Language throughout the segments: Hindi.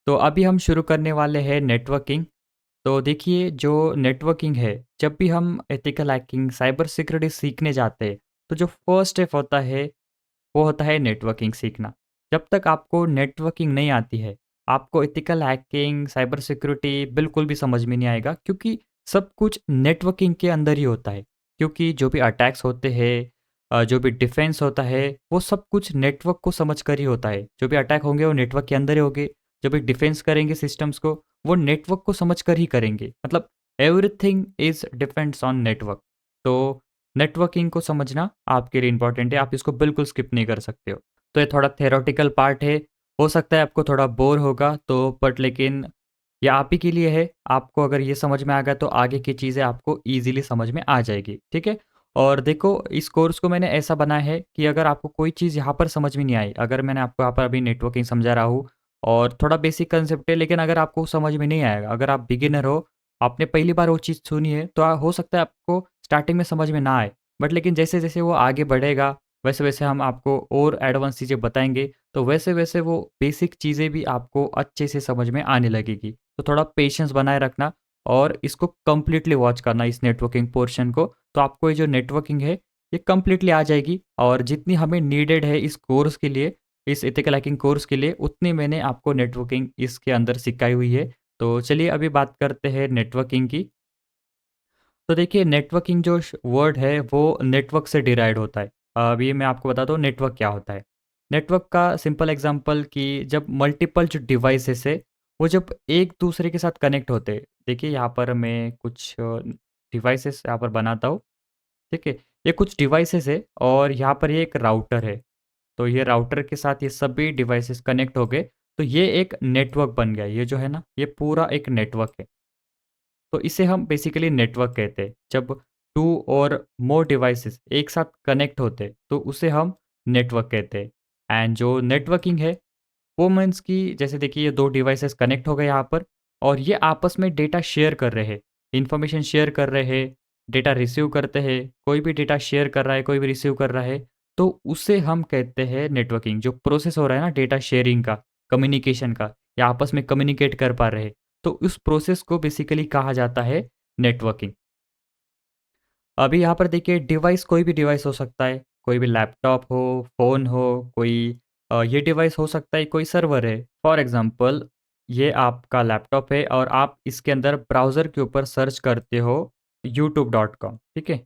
तो अभी हम शुरू करने वाले हैं नेटवर्किंग। तो देखिए जो नेटवर्किंग है, जब भी हम एथिकल हैकिंग, साइबर सिक्योरिटी सीखने जाते हैं, तो जो फर्स्ट स्टेप होता है, वो होता है नेटवर्किंग सीखना। जब तक आपको नेटवर्किंग नहीं आती है, आपको एथिकल हैकिंग, साइबर सिक्योरिटी बिल्कुल भी समझ में नहीं आएगा क्योंकि सब कुछ नेटवर्किंग के अंदर ही होता है। क्योंकि जो भी अटैक्स होते हैं जो भी डिफेंस होता है, वो सब कुछ नेटवर्क को समझकर ही होता है। जो भी अटैक होंगे वो नेटवर्क के अंदर ही होंगे, जो भी डिफेंस करेंगे सिस्टम्स को, वो नेटवर्क को समझकर ही करेंगे। मतलब everything is depends on network. तो नेटवर्किंग को समझना आपके लिए इम्पोर्टेंट है, आप इसको बिल्कुल स्किप नहीं कर सकते हो। तो ये थोड़ा थ्योरेटिकल पार्ट है, हो सकता है आपको थोड़ा बोर होगा तो बट लेकिन ये आप ही के लिए है, आपको अगर ये समझ में आ गया तो आगे की चीज़ें आपको ईज़िली समझ में आ जाएगी, ठीक है? और देखो इस कोर्स को मैंने ऐसा बनाया है कि अगर आपको कोई चीज़ यहाँ पर समझ में नहीं आई, अगर मैंने आपको यहाँ पर अभी नेटवर्किंग समझा रहा हूँ और थोड़ा बेसिक कंसेप्ट है लेकिन अगर आपको समझ में नहीं आएगा, अगर आप बिगिनर हो, आपने पहली बार वो चीज़ सुनी है तो हो सकता है आपको स्टार्टिंग में समझ में ना आए। बट लेकिन जैसे-जैसे वो आगे बढ़ेगा, वैसे-वैसे हम आपको और एडवांस चीज़ें बताएँगे, तो वैसे-वैसे वो बेसिक चीज़ें भी आपको अच्छे से समझ में आने लगेगी। तो थोड़ा पेशेंस बनाए रखना और इसको कंप्लीटली वॉच करना इस नेटवर्किंग पोर्शन को, तो आपको ये जो नेटवर्किंग है, ये कंप्लीटली आ जाएगी और जितनी हमें नीडेड है इस कोर्स के लिए, इस एथिकल हैकिंग कोर्स के लिए, उतनी मैंने आपको नेटवर्किंग इसके अंदर सिखाई हुई है। तो चलिए अभी बात करते हैं नेटवर्किंग की। तो देखिए नेटवर्किंग जो वर्ड है वो नेटवर्क से डिराइव होता है। अभी मैं आपको बताता हूँ नेटवर्क क्या होता है। नेटवर्क का सिंपल एग्जांपल कि जब मल्टीपल जो डिवाइसेस है वो जब एक दूसरे के साथ कनेक्ट होते हैं। देखिए यहाँ पर मैं कुछ डिवाइसेस यहाँ पर बनाता हूँ, ठीक है? ये कुछ डिवाइसेस है और यहाँ पर ये एक राउटर है। तो ये राउटर के साथ ये सभी डिवाइसेस कनेक्ट हो गए, तो ये एक नेटवर्क बन गया। ये जो है ना, ये पूरा एक नेटवर्क है। तो इसे हम बेसिकली नेटवर्क कहते हैं। जब 2 और मोर डिवाइसेस एक साथ कनेक्ट होते हैं, तो उसे हम नेटवर्क कहते हैं। एंड जो नेटवर्किंग है, वो मीन्स कि जैसे देखिए ये 2 डिवाइसेस कनेक्ट हो गए यहाँ पर और ये आपस में डेटा शेयर कर रहे हैं, इन्फॉर्मेशन शेयर कर रहे हैं, डेटा रिसीव करते हैं। कोई भी डेटा शेयर कर रहा है, कोई भी रिसीव कर रहा है, तो उसे हम कहते हैं नेटवर्किंग। जो प्रोसेस हो रहा है ना डेटा शेयरिंग का, कम्युनिकेशन का, या आपस में कम्युनिकेट कर पा रहे हैं, तो उस प्रोसेस को बेसिकली कहा जाता है नेटवर्किंग। अभी यहाँ पर देखिए डिवाइस कोई भी डिवाइस हो सकता है, कोई भी लैपटॉप हो, फ़ोन हो, कोई ये डिवाइस हो सकता है, कोई सर्वर है। फॉर एग्ज़ाम्पल ये आपका लैपटॉप है और आप इसके अंदर ब्राउज़र के ऊपर सर्च करते हो यूट्यूब.com, ठीक है?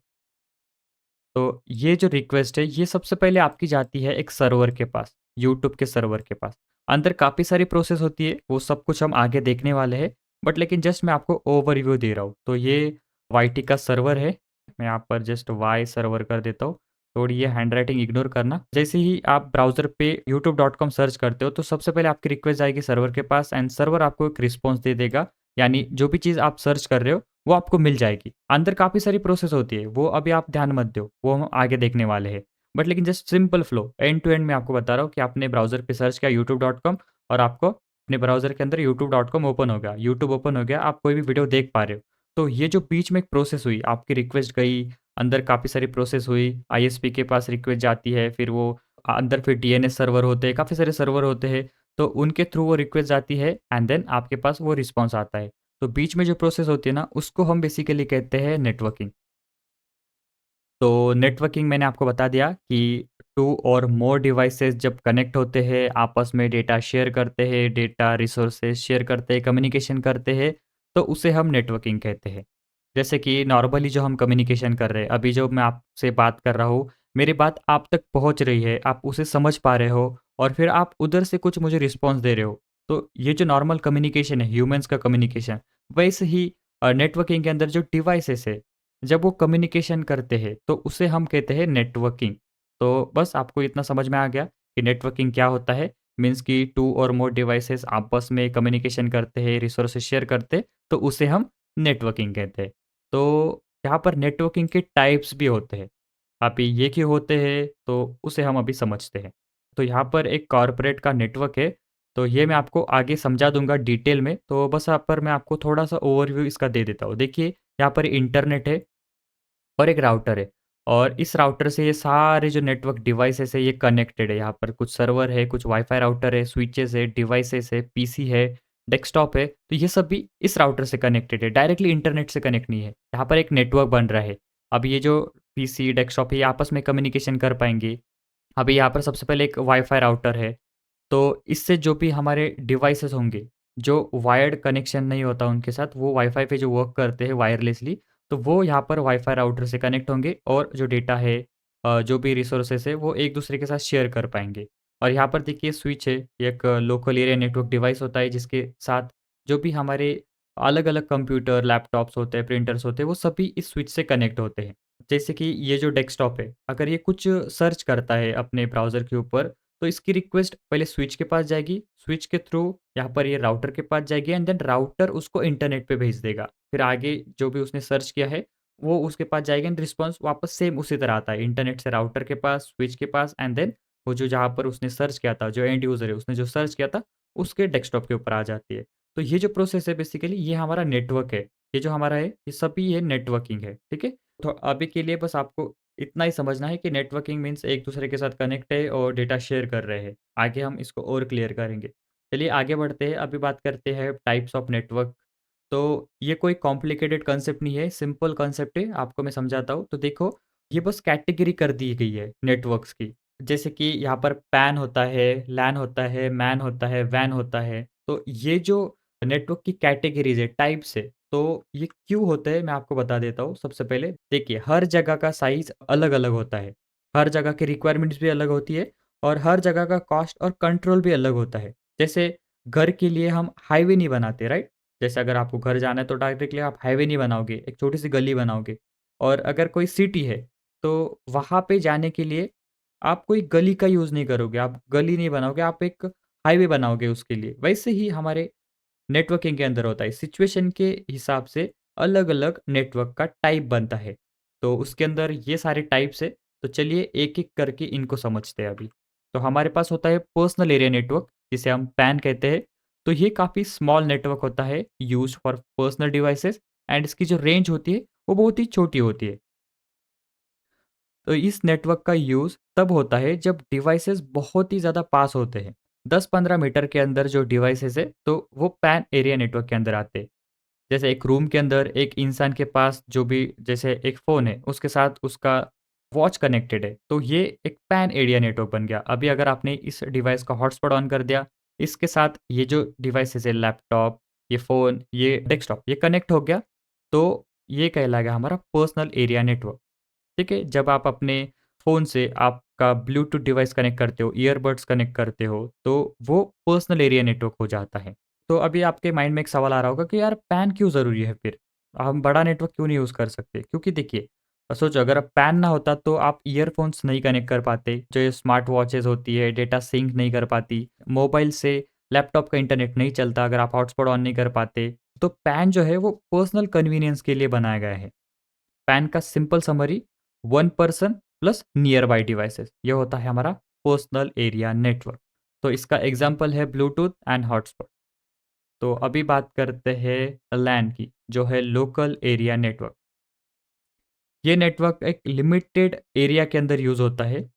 तो ये जो रिक्वेस्ट है, ये सबसे पहले आपकी जाती है एक सर्वर के पास, यूट्यूब के सर्वर के पास। अंदर काफ़ी सारी प्रोसेस होती है, वो सब कुछ हम आगे देखने वाले हैं, बट लेकिन जस्ट मैं आपको ओवरव्यू दे रहा हूँ। तो ये वाईटी का सर्वर है, मैं यहाँ पर जस्ट वाई सर्वर कर देता हूँ। थोड़ी ये हैंडराइटिंग इग्नोर करना। जैसे ही आप ब्राउज़र पे यूट्यूब.com सर्च करते हो, तो सबसे पहले आपकी रिक्वेस्ट जाएगी सर्वर के पास एंड सर्वर आपको एक रिस्पॉन्स दे देगा, यानी जो भी चीज़ आप सर्च कर रहे हो, वो आपको मिल जाएगी। अंदर काफ़ी सारी प्रोसेस होती है, वो अभी आप ध्यान मत दो, वो हम आगे देखने वाले हैं। बट लेकिन just simple flow, end to end मैं आपको बता रहा हूँ कि आपने ब्राउज़र पे सर्च किया यूट्यूब.com और आपको अपने ब्राउज़र के अंदर यूट्यूब.com ओपन हो गया, यूट्यूब ओपन हो गया, आप कोई भी वीडियो देख पा रहे हो। तो ये जो बीच में एक प्रोसेस हुई, आपकी रिक्वेस्ट गई, अंदर काफ़ी सारी प्रोसेस हुई, आईएसपी के पास रिक्वेस्ट जाती है, फिर वो अंदर फिर डीएनएस सर्वर होते हैं, काफ़ी सारे सर्वर होते हैं, तो उनके थ्रू वो रिक्वेस्ट जाती है एंड देन आपके पास वो रिस्पॉन्स आता है। तो बीच में जो प्रोसेस होती है ना, उसको हम बेसिकली कहते हैं नेटवर्किंग। तो नेटवर्किंग मैंने आपको बता दिया कि 2 और मोर डिवाइसेस जब कनेक्ट होते हैं, आपस में डेटा शेयर करते हैं, डेटा रिसोर्सेज शेयर करते हैं, कम्युनिकेशन करते हैं, तो उसे हम नेटवर्किंग कहते हैं। जैसे कि नॉर्मली जो हम कम्युनिकेशन कर रहे हैं, अभी जो मैं आपसे बात कर रहा हूँ, मेरी बात आप तक पहुँच रही है, आप उसे समझ पा रहे हो और फिर आप उधर से कुछ मुझे रिस्पॉन्स दे रहे हो। तो ये जो नॉर्मल कम्युनिकेशन है, ह्यूमन्स का कम्युनिकेशन, वैसे ही नेटवर्किंग के अंदर जो डिवाइसेस है, जब वो कम्युनिकेशन करते हैं, तो उसे हम कहते हैं नेटवर्किंग। तो बस आपको इतना समझ में आ गया कि नेटवर्किंग क्या होता है, मीन्स कि 2 और मोर डिवाइसेस आपस में कम्युनिकेशन करते हैं, रिसोर्सेज शेयर करते हैं, तो उसे हम नेटवर्किंग कहते हैं। तो यहाँ पर नेटवर्किंग के टाइप्स भी होते हैं। अभी ये क्यों होते हैं, तो उसे हम अभी समझते हैं। तो यहाँ पर एक कॉर्पोरेट का नेटवर्क है, तो ये मैं आपको आगे समझा दूँगा डिटेल में, तो बस यहाँ पर मैं आपको थोड़ा-सा ओवरव्यू इसका दे देता हूँ। देखिए, यहाँ पर इंटरनेट है और एक राउटर है और इस राउटर से ये सारे जो नेटवर्क डिवाइसेस है ये कनेक्टेड है। यहाँ पर कुछ सर्वर है, कुछ वाईफ़ाई राउटर है, स्विचेज़ है, डिवाइसेस है, पीसी है। डेस्कटॉप है, तो ये सब भी इस राउटर से कनेक्टेड है, डायरेक्टली इंटरनेट से कनेक्ट नहीं है। यहाँ पर एक नेटवर्क बन रहा है। अब ये जो पीसी, डेस्कटॉप है, ये आपस में कम्युनिकेशन कर पाएँगे। अभी यहाँ पर सबसे पहले एक वाई-फाई राउटर है, तो इससे जो भी हमारे डिवाइसेज़ होंगे, जो वायर्ड कनेक्शन नहीं होता उनके साथ, वो वाई-फाई पे जो वर्क करते हैं वायरलेसली, तो वो यहाँ पर वाई-फाई राउटर से कनेक्ट होंगे और जो डेटा है जो भी रिसोर्सेज़ है, वो एक-दूसरे के साथ शेयर कर पाएँगे। और यहाँ पर देखिए स्विच है, एक लोकल एरिया नेटवर्क डिवाइस होता है, जिसके साथ जो भी हमारे अलग-अलग कंप्यूटर, लैपटॉप्स होते हैं, प्रिंटर्स होते हैं, वो सभी इस स्विच से कनेक्ट होते हैं। जैसे कि ये जो डेस्कटॉप है, अगर ये कुछ सर्च करता है अपने ब्राउज़र के ऊपर, तो इसकी रिक्वेस्ट पहले स्विच के पास जाएगी, स्विच के थ्रू यहाँ पर ये राउटर के पास जाएगी एंड देन राउटर उसको इंटरनेट पे भेज देगा। फिर आगे जो भी उसने सर्च किया है, वो उसके पास जाएगा एंड रिस्पॉन्स वापस सेम उसी तरह आता है, इंटरनेट से राउटर के पास, स्विच के पास एंड देन वो जो जहाँ पर उसने सर्च किया था, जो एंड यूज़र है, उसने जो सर्च किया था, उसके डेस्कटॉप के ऊपर आ जाती है। तो ये जो प्रोसेस है बेसिकली ये हमारा नेटवर्क है। ये जो हमारा है, ये सभी ये नेटवर्किंग है, ठीक है? तो अभी के लिए बस आपको इतना ही समझना है कि नेटवर्किंग मीन्स एक-दूसरे के साथ कनेक्ट है और डेटा शेयर कर रहे हैं। आगे हम इसको और क्लियर करेंगे। चलिए आगे बढ़ते हैं, अभी बात करते हैं टाइप्स ऑफ नेटवर्क। तो ये कोई कॉम्प्लिकेटेड कांसेप्ट नहीं है, सिंपल कांसेप्ट है, आपको मैं समझाता हूँ। तो देखो, ये बस कैटेगरी कर दी गई है नेटवर्क्स की। जैसे कि यहाँ पर पैन होता है, लैन होता है, मैन होता है, वैन होता है। तो ये जो नेटवर्क की कैटेगरीज़ है, टाइप्स है, तो ये क्यों होता है मैं आपको बता देता हूँ। सबसे पहले देखिए, हर जगह का साइज़ अलग-अलग होता है। हर जगह की रिक्वायरमेंट्स भी अलग होती है और हर जगह का कॉस्ट और कंट्रोल भी अलग होता है। जैसे घर के लिए हम हाईवे नहीं बनाते, राइट? जैसे अगर आपको घर जाना है तो डायरेक्टली आप हाईवे नहीं बनाओगे, एक छोटी-सी गली बनाओगे। और अगर कोई सिटी है, तो वहाँ पे जाने के लिए आप कोई गली का यूज़ नहीं करोगे, आप गली नहीं बनाओगे, आप एक हाईवे बनाओगे उसके लिए। वैसे ही हमारे नेटवर्किंग के अंदर होता है। सिचुएशन के हिसाब से अलग-अलग नेटवर्क का टाइप बनता है। तो उसके अंदर ये सारे टाइप्स है, तो चलिए एक-एक करके इनको समझते हैं अभी। तो हमारे पास होता है पर्सनल एरिया नेटवर्क, जिसे हम पैन कहते हैं। तो ये काफ़ी स्मॉल नेटवर्क होता है, used for personal devices and इसकी जो रेंज होती है, वो बहुत ही छोटी होती है। तो इस नेटवर्क का यूज़ तब होता है जब डिवाइसेस बहुत ही ज़्यादा पास होते हैं। 10-15 मीटर के अंदर जो डिवाइसेस है, तो वो पैन एरिया नेटवर्क के अंदर आते हैं। जैसे एक रूम के अंदर एक इंसान के पास जो भी जैसे एक फ़ोन है, उसके साथ उसका वॉच कनेक्टेड है, तो ये एक पैन एरिया नेटवर्क बन गया। अभी अगर आपने इस डिवाइस का हॉटस्पॉट ऑन कर दिया, इसके साथ ये जो डिवाइसेज़ है लैपटॉप, ये फ़ोन, ये डेस्कटॉप, ये कनेक्ट हो गया, तो ये कहलाएगा हमारा पर्सनल एरिया नेटवर्क। ठीक है? जब आप अपने फ़ोन से आपका ब्लूटूथ डिवाइस कनेक्ट करते हो, ईयरबड्स कनेक्ट करते हो, तो वो पर्सनल एरिया नेटवर्क हो जाता है। तो अभी आपके माइंड में एक सवाल आ रहा होगा कि यार पैन क्यों ज़रूरी है फिर? हम बड़ा नेटवर्क क्यों नहीं यूज़ कर सकते? क्योंकि देखिए सोचो अगर पैन ना होता तो आप ईयरफ़ोन्स नहीं कनेक्ट कर पाते, जो ये स्मार्ट वॉचेज़ होती है, डेटा सिंक नहीं कर पाती, मोबाइल से लैपटॉप का इंटरनेट नहीं चलता अगर आप हॉटस्पॉट ऑन नहीं कर पाते। तो पैन जो है वो पर्सनल कन्वीनियंस के लिए बनाया गया है। पैन का simple summary one person plus near by devices, ये होता है हमारा पर्सनल एरिया नेटवर्क। तो इसका एग्जांपल है ब्लूटूथ एंड हॉटस्पॉट। तो अभी बात करते हैं लैन की, जो है लोकल एरिया नेटवर्क। ये नेटवर्क एक लिमिटेड एरिया के अंदर यूज होता है,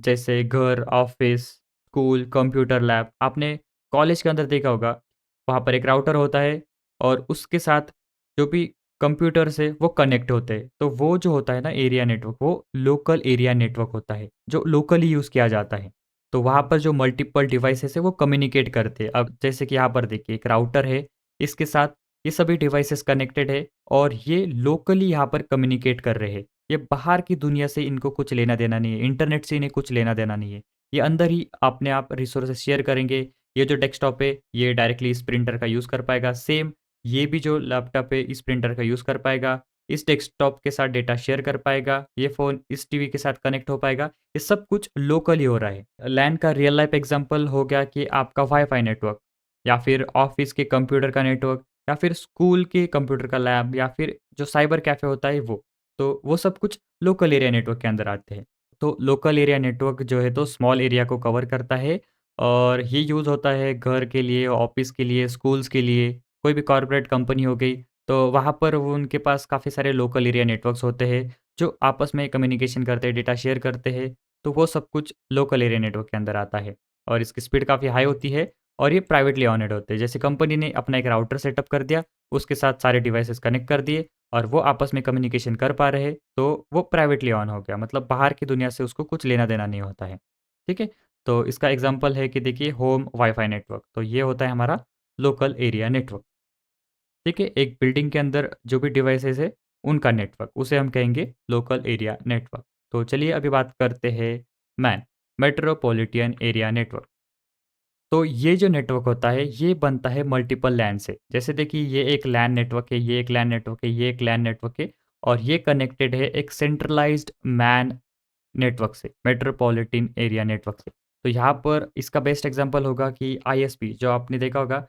जैसे घर, ऑफिस, स्कूल, कंप्यूटर लैब। आपने कॉलेज के अंदर देखा होगा, वहाँ पर एक राउटर होता है और उसके साथ जो भी कंप्यूटर्स है वो कनेक्ट होते हैं। तो वो जो होता है ना एरिया नेटवर्क, वो लोकल एरिया नेटवर्क होता है, जो लोकली यूज़ किया जाता है। तो वहाँ पर जो मल्टीपल डिवाइसेस है वो कम्युनिकेट करते हैं। अब जैसे कि यहाँ पर देखिए एक राउटर है, इसके साथ ये सभी डिवाइसेस कनेक्टेड है और ये लोकली यहाँ पर कम्युनिकेट कर रहे हैं। ये बाहर की दुनिया से इनको कुछ लेना-देना नहीं है, इंटरनेट से इन्हें कुछ लेना-देना नहीं है। ये अंदर ही अपने आप रिसोर्सेज़ शेयर करेंगे। ये जो डेस्कटॉप है, ये डायरेक्टली इस प्रिंटर का यूज़ कर पाएगा। सेम ये भी जो लैपटॉप है, इस प्रिंटर का यूज़ कर पाएगा। इस डेस्कटॉप के साथ डेटा शेयर कर पाएगा। ये फ़ोन इस टीवी के साथ कनेक्ट हो पाएगा। ये सब कुछ लोकली हो रहा है। लैन का रियल लाइफ़ एग्ज़ाम्पल हो गया कि आपका वाई-फाई नेटवर्क या फिर ऑफ़िस के कंप्यूटर का नेटवर्क या फिर स्कूल के कंप्यूटर का लैब या फिर जो साइबर कैफ़े होता है वो। तो वो सब कुछ लोकल एरिया नेटवर्क के अंदर आते हैं। तो लोकल एरिया नेटवर्क जो है तो स्मॉल एरिया को कवर करता है और ये यूज़ होता है घर के लिए, ऑफ़िस के लिए, स्कूल्स के लिए, कोई भी कॉर्पोरेट कंपनी हो गई, तो वहाँ पर वो उनके पास काफ़ी सारे लोकल एरिया नेटवर्क्स होते हैं, जो आपस में कम्युनिकेशन करते हैं, डेटा शेयर करते हैं, तो वो सब कुछ लोकल एरिया नेटवर्क के अंदर आता है और इसकी स्पीड काफ़ी हाई होती है और ये प्राइवेटली ऑनेड होते हैं। जैसे कंपनी ने अपना एक राउटर सेटअप कर दिया, उसके साथ सारे डिवाइसेज़ कनेक्ट कर दिए और वो आपस में कम्युनिकेशन कर पा रहे, तो वो प्राइवेटली ऑन हो गया। मतलब बाहर की दुनिया से उसको कुछ लेना-देना नहीं होता है। ठीक है? तो इसका एग्ज़ाम्पल है कि देखिए होम वाई-फाई नेटवर्क, तो ये होता है हमारा लोकल एरिया नेटवर्क। ठीक है? एक बिल्डिंग के अंदर जो भी डिवाइसेज़ है, उनका नेटवर्क, उसे हम कहेंगे लोकल एरिया नेटवर्क। तो चलिए अभी बात करते हैं मैन, मेट्रोपॉलिटन एरिया नेटवर्क। तो ये जो नेटवर्क होता है, ये बनता है मल्टीपल लैन से। जैसे देखिए ये एक लैन नेटवर्क है, ये एक लैन नेटवर्क है, ये एक लैन नेटवर्क है और ये कनेक्टेड है एक सेंट्रलाइज़्ड मैन नेटवर्क से, मेट्रोपॉलिटन एरिया नेटवर्क से। तो यहाँ पर इसका बेस्ट एग्ज़ाम्पल होगा कि आईएसपी जो आपने देखा होगा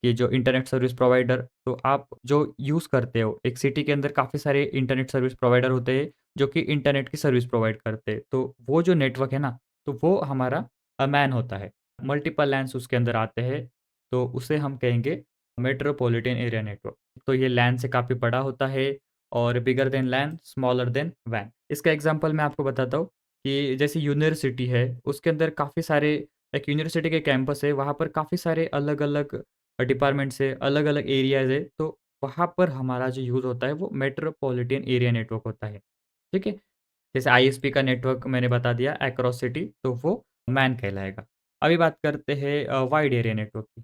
कि जो इंटरनेट सर्विस प्रोवाइडर तो आप जो यूज़ करते हो, एक सिटी के अंदर काफ़ी सारे इंटरनेट सर्विस प्रोवाइडर होते हैं, जो कि इंटरनेट की सर्विस प्रोवाइड करते हैं। तो वो जो नेटवर्क है ना, तो वो हमारा मैन होता है। मल्टीपल लैन्स उसके अंदर आते हैं, तो उसे हम कहेंगे मेट्रोपॉलिटन एरिया नेटवर्क। तो ये लैन से काफ़ी बड़ा होता है और bigger than lane, smaller than van. इसका एग्ज़ाम्पल मैं आपको बताता हूँ कि जैसे यूनिवर्सिटी है, उसके अंदर काफ़ी सारे एक यूनिवर्सिटी के कैंपस है, वहाँ पर काफ़ी सारे अलग-अलग डिपार्टमेंट्स है, अलग-अलग एरियाज़ है, तो वहाँ पर हमारा जो यूज़ होता है, वो मेट्रोपॉलिटन एरिया नेटवर्क होता है। ठीक है? जैसे आईएसपी का नेटवर्क मैंने बता दिया अक्रॉस सिटी, तो वो मैन कहलाएगा। अभी बात करते हैं वाइड एरिया नेटवर्क की।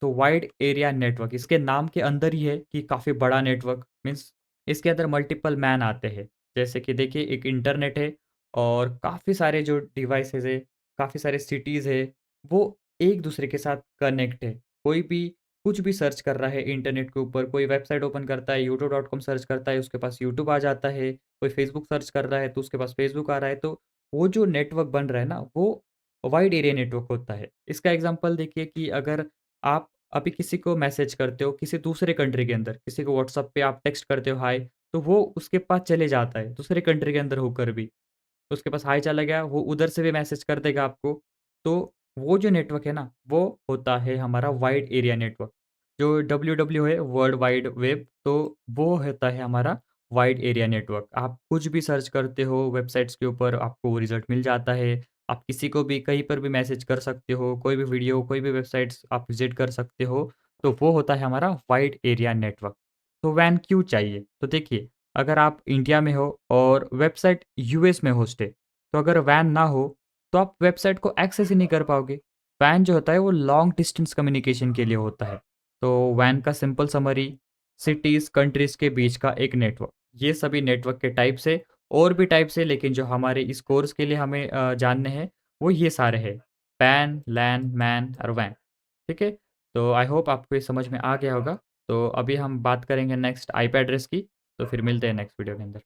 तो वाइड एरिया नेटवर्क इसके नाम के अंदर ही है कि काफ़ी बड़ा नेटवर्क मीन्स इसके अंदर मल्टीपल मैन आते हैं। जैसे कि देखिए एक इंटरनेट है और काफ़ी सारे जो डिवाइसेज़ है, काफ़ी सारे सिटीज़ है, वो एक-दूसरे के साथ कनेक्ट है। कोई भी कुछ भी सर्च कर रहा है इंटरनेट के ऊपर, कोई वेबसाइट ओपन करता है, यूट्यूब.com सर्च करता है, उसके पास यूट्यूब आ जाता है। कोई फ़ेसबुक सर्च कर रहा है तो उसके पास फ़ेसबुक आ रहा है, तो वो जो नेटवर्क बन रहा है ना, वो वाइड एरिया नेटवर्क होता है। इसका एग्ज़ाम्पल देखिए कि अगर आप अभी किसी को मैसेज करते हो किसी दूसरे कंट्री के अंदर, किसी को व्हाट्सएप पे आप टेक्स्ट करते हो हाय, तो वो उसके पास चले जाता है, दूसरे कंट्री के अंदर होकर भी। उसके पास हाय चला गया, वो उधर से भी मैसेज कर देगा आपको। तो वो जो नेटवर्क है ना, वो होता है हमारा वाइड एरिया नेटवर्क। जो डब्ल्यूडब्ल्यू है वर्ल्ड वाइड वेब, तो वो होता है हमारा वाइड एरिया नेटवर्क। आप कुछ भी सर्च करते हो वेबसाइट्स के ऊपर, आपको वो रिज़ल्ट मिल जाता है। आप किसी को भी कहीं पर भी मैसेज कर सकते हो, कोई भी वीडियो, कोई भी वेबसाइट्स आप विज़िट कर सकते हो। तो वो होता है हमारा वाइड एरिया नेटवर्क। तो वैन क्यों चाहिए? तो देखिए, अगर आप इंडिया में हो और वेबसाइट यूएस में होस्ट है, तो अगर वैन ना हो, तो आप वेबसाइट को एक्सेस ही नहीं कर पाओगे। वैन जो होता है वो लॉन्ग डिस्टेंस कम्युनिकेशन के लिए होता है। तो वैन का सिंपल समरी सिटीज़, कंट्रीज़ के बीच का एक नेटवर्क। ये सभी नेटवर्क के टाइप्स है, और भी टाइप्स है लेकिन जो हमारे इस कोर्स के लिए हमें जानने हैं, वो ये सारे हैं। पैन, लैन, मैन और वैन। ठीक है? तो आई होप आपको ये समझ में आ गया होगा। तो अभी हम बात करेंगे नेक्स्ट आईपी एड्रेस की, तो फिर मिलते हैं नेक्स्ट वीडियो के अंदर।